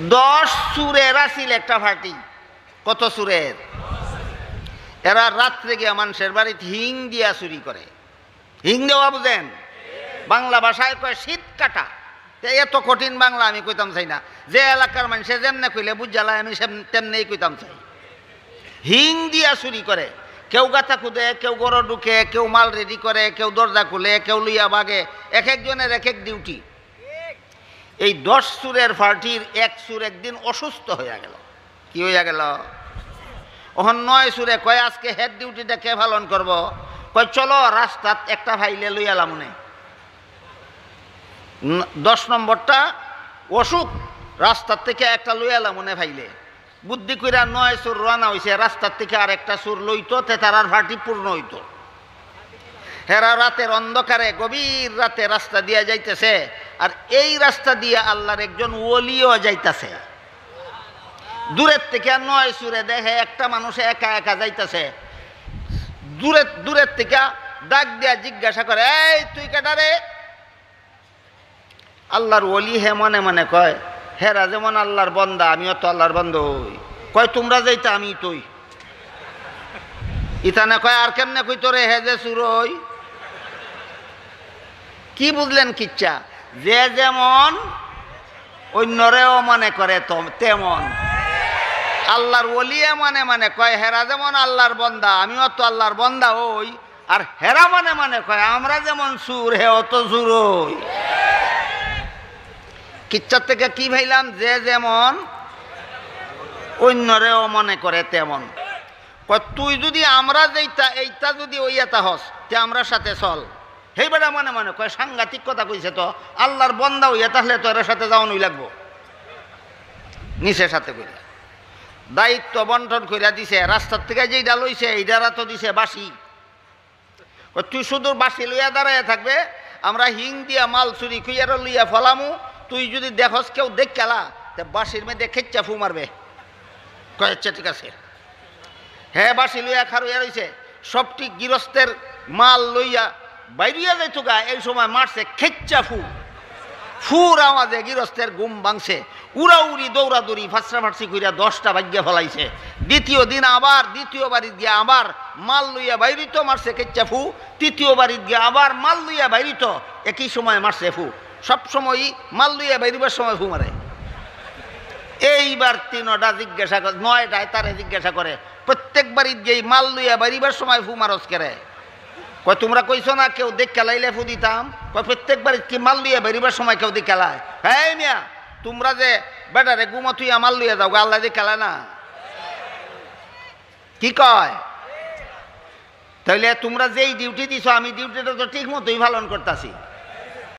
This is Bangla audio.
10 সুরের আসিল একটা পার্টি। কত সুরের? এরা রাত্রে গিয়া মানুষের বাড়িতে হিং দিয়া চুরি করে। হিং দেওয়া বুঝেন? বাংলা ভাষায় কয় শীত কাটা। এত কঠিন বাংলা আমি কইতাম চাই না। যে এলাকার মানুষে যেমনে কইলে বুঝালায় আমি তেমনি কইতাম চাই। হিং দিয়া চুরি করে। কেউ গাথা খুদে, কেউ গড় ঢুকে, কেউ মাল রেডি করে, কেউ দরজা খুলে, কেউ লইয়া বাগে। এক একজনের এক এক ডিউটি। এই 10 সুরের পার্টির এক সুর একদিন অসুস্থ হইয়া গেল। কি হইয়া গেল? ওখান 9 সুরে কয় আজকে হেড ডিউটিটা কে পালন করব? কয় চলো রাস্তাত একটা ফাইলে লইয়ালাম মনে। 10 নম্বরটা অসুখ, রাস্তার থেকে একটা লইয়ালাম মনে ফাইলে। বুদ্ধি কইরা 9 সুর রানা হইছে, রাস্তার থেকে আর একটা সুর লইতো তে তারার পার্টি পূর্ণ হইতো। হেরা রাতের অন্ধকারে গভীর রাতে রাস্তা দিয়া যাইতেছে, আর এই রাস্তা দিয়ে আল্লাহর একজন ওলিও যাইতেছে। দূরের থেকে 9 সুরে দেখে একটা মানুষ একা একা যাইতেছে। দূরের থেকে ডাক দিয়া জিজ্ঞাসা করে, এই তুই কেডা রে? আল্লাহর ওলি হে মনে মনে কয়, হেরা যেমন আল্লাহর বন্দা আমিও তো আল্লাহর বন্ধ হই। কয় তোমরা যাইতে আমি তুই ইতানে কয় আর কেমনে কই তোরে হে যে সুর হই। কি বুঝলেন কিচ্ছা? যে যেমন অন্যরেও মনে করে তেমন। আল্লাহর ওলিয়া মনে মনে কয় হেরা যেমন আল্লাহর বন্দা আমিও তো আল্লাহর বন্দা হই, আর হেরা মনে মনে কয় আমরা যেমন সুর হে অত সুর হই। কিচ্ছার থেকে কি ভাইলাম? যে যেমন অন্যরেও মনে করে তেমন। কয় তুই যদি আমরা যেইটা এইটা যদি ওইয়াতা হস তে আমরা সাথে চল। হেই বেটা মনে মনে কয় সাংঘাতিক কথা কইছে তো, আল্লাহর বন্দা হইয়া তাহলে তো এর সাথে যাওয়ানই লাগবো। নিচের সাথে কইরা দায়িত্ব বন্টন কইরা দিছে। রাস্তার থেকে যেইটা লইছে এইটারা তো দিছে বাসি। তুই শুধু বাসি লইয়া দাঁড়াইয়া থাকবে, আমরা হিং দিয়া মাল চুরি খুইয়ারও লইয়া ফলামু। তুই যদি দেখস কেউ দেখ খেলা তে বাসির মধ্যে খেচ্চা ফু মারবে। কয় আচ্ছা ঠিক আছে। হ্যাঁ বাসি লইয়া খারুইয়া রইছে, সবটি গৃহস্থের মাল লইয়া বাইরিয়া যাইতো গা। এই সময় মারছে খেচ্চা ফু। ফুর আওয়াজে গৃহস্থের ঘুম ভাঙছে। উড়াউড়ি দৌড়াদৌড়ি ফাঁসরা ফাঁসি কইরা 10টা ভাগ্যা ফলাইছে। দ্বিতীয় দিন আবার দ্বিতীয় বাড়ির গিয়া আবার মাল লইয়া বাইরিত মারছে খেচ্চা ফু। তৃতীয় বাড়ির গিয়া আবার মাল লইয়া বাইরিত একই সময় মারছে ফু। সবসময়ই মাল লইয়া বাইরিবার সময় ফু মারে। এইবার 3টা জিজ্ঞাসা করে, 9টায় তারে জিজ্ঞাসা করে, প্রত্যেক বাড়ির গিয়ে মাল লইয়া বাইরিবার সময় ফু মারস কেরে? কয় তোমরা কইছো না কেউ দেখ খেলাইলে ফু দিতাম। কয় প্রত্যেক বাড়ির কি মাল লইয়া বেরিবার সময় কেউ দেখ খেলায়? হ্যাঁ মিয়া তোমরা যে বেটারে গুমা তুই মাল লইয়া যাও, আল্লাহ দেখ খেলায় না? কি কয়? তাইলে তোমরা যেই ডিউটি দিছো আমি ডিউটিটা তো ঠিক মতোই পালন করতেছি।